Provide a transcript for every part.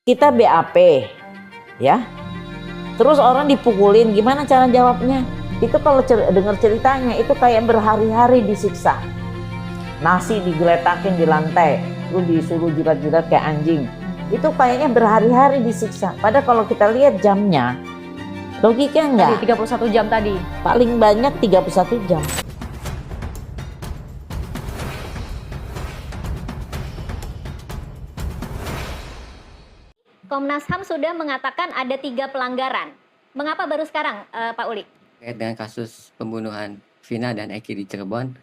Kita BAP ya, terus orang dipukulin, gimana cara jawabnya? Itu kalau dengar ceritanya itu kayak berhari-hari disiksa, nasi digeletakin di lantai, lu disuruh jilat-jilat kayak anjing, itu kayaknya berhari-hari disiksa. Padahal kalau kita lihat jamnya, logiknya enggak, 31 jam tadi paling banyak 31 jam. Komnas HAM sudah mengatakan ada 3 pelanggaran. Mengapa baru sekarang, Pak Uli? Terkait dengan kasus pembunuhan Vina dan Eki di Cirebon,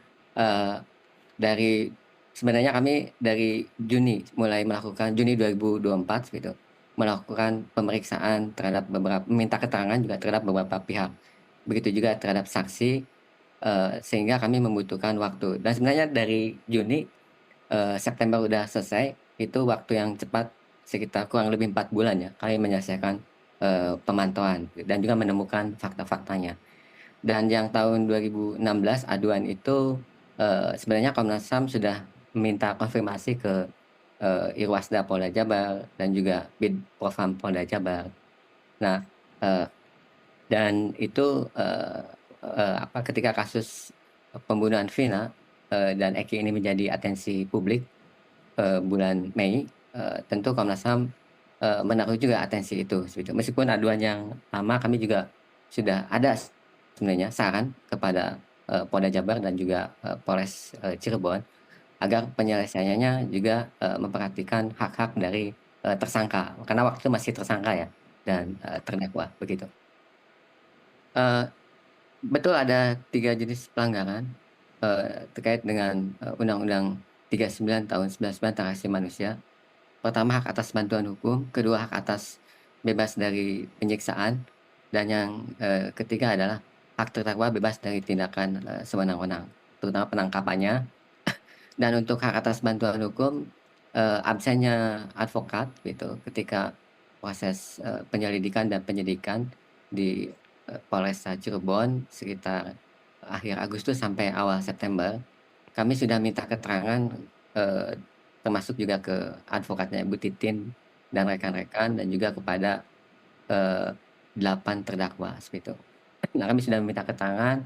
sebenarnya kami dari Juni mulai melakukan, Juni 2024 gitu, melakukan pemeriksaan terhadap meminta keterangan juga terhadap beberapa pihak. Begitu juga terhadap saksi, sehingga kami membutuhkan waktu. Dan sebenarnya dari Juni, September udah selesai, itu waktu yang cepat, sekitar kurang lebih 4 bulan ya, kami menyelesaikan pemantauan dan juga menemukan fakta-faktanya. Dan yang tahun 2016 aduan itu sebenarnya Komnas HAM sudah meminta konfirmasi ke Irwasda Polda Jabar dan juga Bid Propam Polda Jabar. Nah, dan itu ketika kasus pembunuhan Vina dan Eki ini menjadi atensi publik bulan Mei, tentu Komnas HAM menaruh juga atensi itu. Meskipun aduan yang lama, kami juga sudah ada sebenarnya saran kepada Polda Jabar dan juga Polres Cirebon agar penyelesaiannya juga memperhatikan hak-hak dari tersangka, karena waktu itu masih tersangka ya, dan terdakwa begitu. Betul ada 3 jenis pelanggaran terkait dengan Undang-Undang 39 tahun 99 tentang hak asasi manusia. Pertama, hak atas bantuan hukum, kedua, hak atas bebas dari penyiksaan, dan yang ketiga adalah hak terdakwa bebas dari tindakan sewenang-wenang, terutama penangkapannya. Dan untuk hak atas bantuan hukum, absennya advokat gitu ketika proses penyelidikan dan penyidikan di Polresta Cirebon sekitar akhir Agustus sampai awal September, kami sudah minta keterangan termasuk juga ke advokatnya Ibu Titin dan rekan-rekan, dan juga kepada 8 terdakwa seperti itu. Nah, kami sudah meminta keterangan,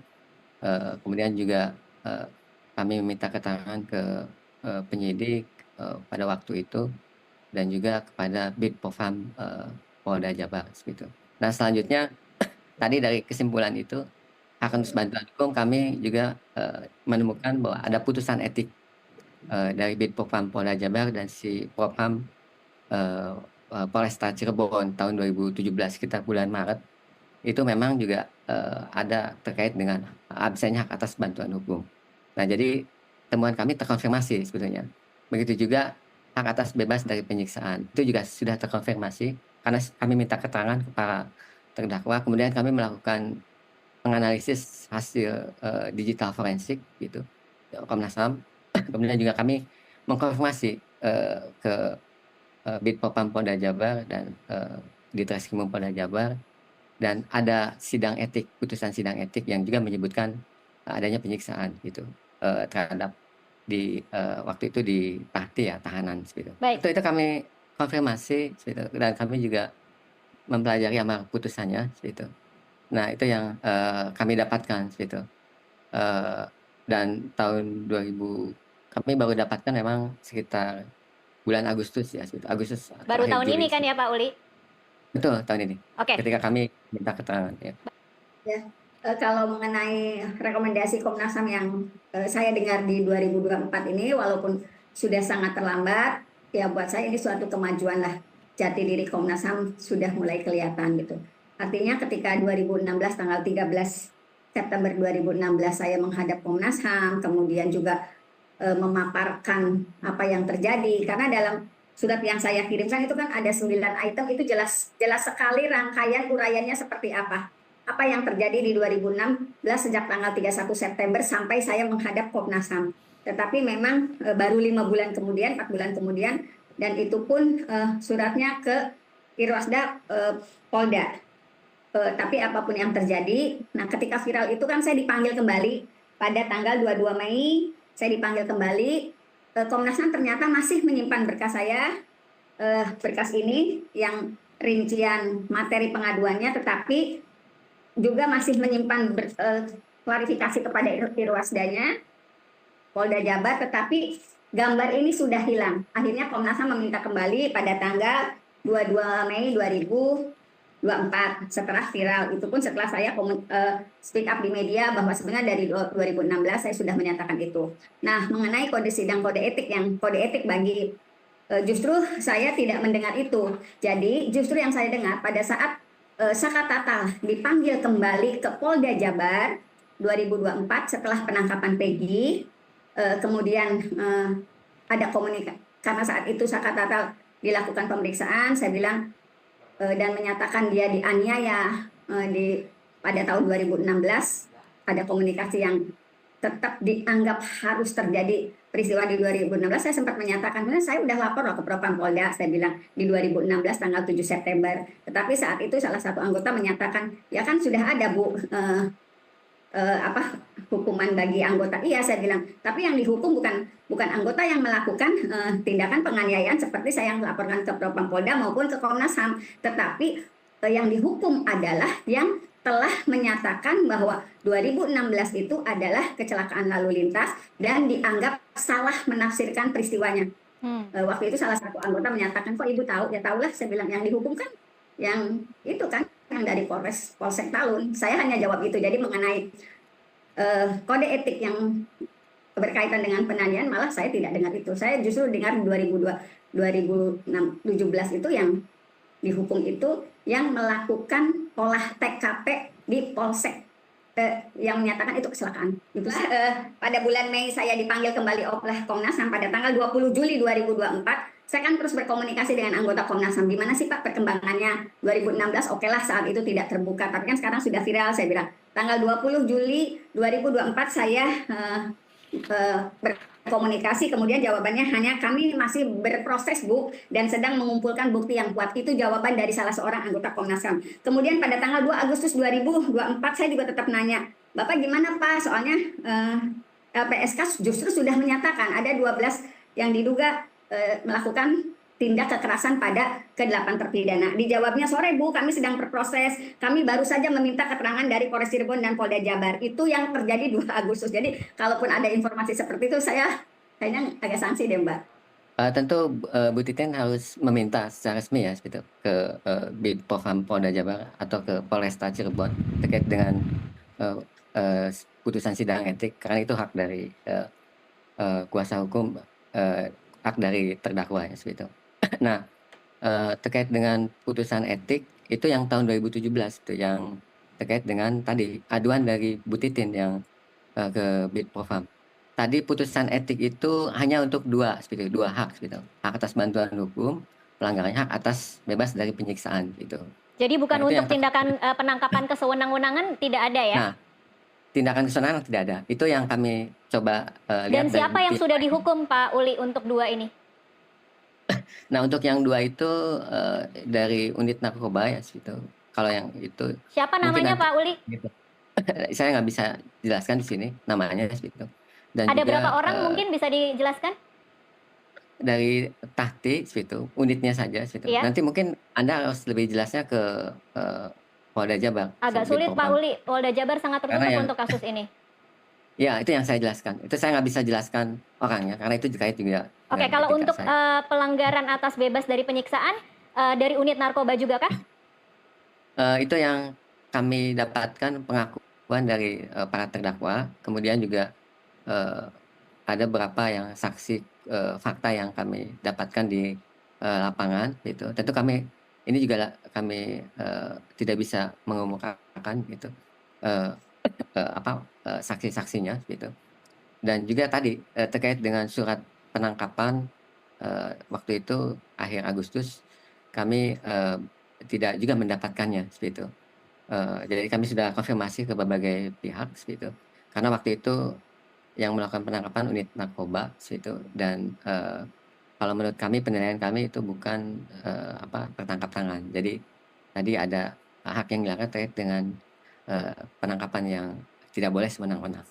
kemudian juga kami meminta keterangan ke penyidik pada waktu itu, dan juga kepada Bid Propam Polda Jabar seperti itu. Nah, selanjutnya tadi dari kesimpulan itu, hak atas bantuan hukum, kami juga menemukan bahwa ada putusan etik dari Bid Propam Polda Jabar dan si Propam Polresta Cirebon tahun 2017 sekitar bulan Maret, itu memang juga ada terkait dengan absennya hak atas bantuan hukum. Nah, jadi temuan kami terkonfirmasi sebetulnya. Begitu juga hak atas bebas dari penyiksaan, itu juga sudah terkonfirmasi karena kami minta keterangan kepada terdakwa, kemudian kami melakukan menganalisis hasil digital forensik gitu, Komnas HAM. Kemudian juga kami mengkonfirmasi ke Bid Propam Polda Jabar dan Ditreskrimum Polda Jabar, dan ada sidang etik, putusan sidang etik yang juga menyebutkan adanya penyiksaan gitu terhadap di waktu itu di Pati ya, tahanan seperti itu. Baik. Itu kami konfirmasi seperti itu, dan kami juga mempelajari amar putusannya seperti itu. Nah, itu yang kami dapatkan seperti itu. Dan tahun 2000 kami baru dapatkan memang sekitar bulan Agustus ya, Agustus Baru tahun Juli, ini kan ya Pak Uli? Betul, tahun ini. Oke. Ketika kami minta keterangan ya. Ya, kalau mengenai rekomendasi Komnas HAM yang saya dengar di 2024 ini, walaupun sudah sangat terlambat, ya buat saya ini suatu kemajuan lah. Jati diri Komnas HAM sudah mulai kelihatan gitu. Artinya ketika 2016 tanggal 13 September 2016 saya menghadap Komnas HAM, kemudian juga memaparkan apa yang terjadi, karena dalam surat yang saya kirimkan itu kan ada 9 item, itu jelas sekali rangkaian uraiannya seperti apa yang terjadi di 2016 sejak tanggal 31 September sampai saya menghadap Komnas HAM. Tetapi memang baru 5 bulan kemudian, 4 bulan kemudian, dan itu pun suratnya ke Irwasda Polda. Tapi apapun yang terjadi, nah ketika viral itu kan saya dipanggil kembali pada tanggal 22 Mei, saya dipanggil kembali, Komnas HAM ternyata masih menyimpan berkas saya berkas ini yang rincian materi pengaduannya, tetapi juga masih menyimpan klarifikasi kepada Irwasdanya Polda Jabar, tetapi gambar ini sudah hilang. Akhirnya Komnas HAM meminta kembali pada tanggal 22 Mei 2024 setelah viral. Itu pun setelah saya speak up di media bahwa sebenarnya dari 2016 saya sudah menyatakan itu. Nah, mengenai kode sidang kode etik bagi justru saya tidak mendengar itu. Jadi justru yang saya dengar pada saat Saka Tatal dipanggil kembali ke Polda Jabar 2024 setelah penangkapan Peggy, kemudian ada komunikasi karena saat itu Saka Tatal dilakukan pemeriksaan, saya bilang dan menyatakan dia dianiaya pada tahun 2016, ada komunikasi yang tetap dianggap harus terjadi peristiwa di 2016. Saya sempat menyatakan, saya udah lapor loh ke Propam Polda, saya bilang di 2016 tanggal 7 September. Tetapi saat itu salah satu anggota menyatakan, ya kan sudah ada Bu hukuman bagi anggota. Iya, saya bilang, tapi yang dihukum bukan anggota yang melakukan tindakan penganiayaan seperti saya yang laporkan ke Propam Polda maupun ke Komnas HAM, tetapi yang dihukum adalah yang telah menyatakan bahwa 2016 itu adalah kecelakaan lalu lintas dan dianggap salah menafsirkan peristiwanya. Waktu itu salah satu anggota menyatakan, kok Ibu tahu? Ya tahulah, saya bilang, yang dihukum kan yang itu kan, yang dari Polsek Talun. Saya hanya jawab itu. Jadi mengenai kode etik yang berkaitan dengan penganiayaan malah saya tidak dengar itu. Saya justru dengar 2017 itu yang dihukum itu yang melakukan olah TKP di Polsek yang menyatakan itu kecelakaan. Itu pada bulan Mei saya dipanggil kembali oleh Komnas HAM pada tanggal 20 Juli 2024. Saya kan terus berkomunikasi dengan anggota Komnas HAM. Gimana sih Pak perkembangannya? 2016 oke lah saat itu tidak terbuka, tapi kan sekarang sudah viral. Saya bilang tanggal 20 Juli 2024 saya berkomunikasi, kemudian jawabannya hanya kami masih berproses Bu dan sedang mengumpulkan bukti yang kuat. Itu jawaban dari salah seorang anggota Komnas HAM. Kemudian pada tanggal 2 Agustus 2024 saya juga tetap nanya, Bapak gimana Pak? Soalnya LPSK justru sudah menyatakan ada 12 yang diduga melakukan tindak kekerasan pada ke-8 terpidana. Dijawabnya, sore Bu, kami sedang berproses. Kami baru saja meminta keterangan dari Polres Cirebon dan Polda Jabar. Itu yang terjadi 2 Agustus. Jadi, kalaupun ada informasi seperti itu, saya kayaknya agak sanksi deh, Mbak. Tentu Bu Titin harus meminta secara resmi ya, gitu, ke Bidpofam Polda Jabar atau ke Polresta Cirebon terkait dengan putusan sidang etik, karena itu hak dari kuasa hukum, hak dari terdakwa ya, seperti itu. Nah, terkait dengan putusan etik itu yang tahun 2017 itu yang terkait dengan tadi aduan dari Bu Titin yang ke Bidpofam. Tadi putusan etik itu hanya untuk dua hak, gitu. Hak atas bantuan hukum, pelanggarannya hak atas bebas dari penyiksaan, gitu. Jadi bukan Nah, itu untuk yang tindakan penangkapan kesewenang-wenangan tidak ada ya? Nah, tindakan kesenangan tidak ada. Itu yang kami coba lihat. Dan siapa yang sudah dihukum Pak Uli untuk 2 ini? Nah, untuk yang 2 itu dari unit narkoba ya, gitu. Kalau yang itu Siapa mungkin namanya nanti, Pak Uli? gitu. Saya nggak bisa jelaskan di sini namanya, gitu. Dan Ada juga berapa orang mungkin bisa dijelaskan? dari Tahti, gitu, unitnya saja, gitu. Iya. Nanti mungkin Anda harus lebih jelasnya ke Polda Jabar. Agak sulit Pak Uli, Polda Jabar sangat tertutup yang- untuk kasus ini. Ya, itu yang saya jelaskan. Itu saya nggak bisa jelaskan orangnya, karena itu terkait juga. Oke, dengan kalau etika untuk saya. pelanggaran atas bebas dari penyiksaan, dari unit narkoba juga kah? Itu yang kami dapatkan pengakuan dari para terdakwa, kemudian juga ada beberapa yang saksi fakta yang kami dapatkan di lapangan, gitu. Tentu ini juga kami tidak bisa mengemukakan, gitu, saksi-saksinya, gitu. Dan juga tadi terkait dengan surat penangkapan waktu itu akhir Agustus, kami tidak juga mendapatkannya, seperti itu. Jadi kami sudah konfirmasi ke berbagai pihak, seperti itu. Karena waktu itu yang melakukan penangkapan unit narkoba, seperti itu. Dan kalau menurut kami, penilaian kami itu bukan tertangkap tangan. Jadi tadi ada hak yang dilanggar terkait dengan penangkapan yang tidak boleh sewenang-wenang.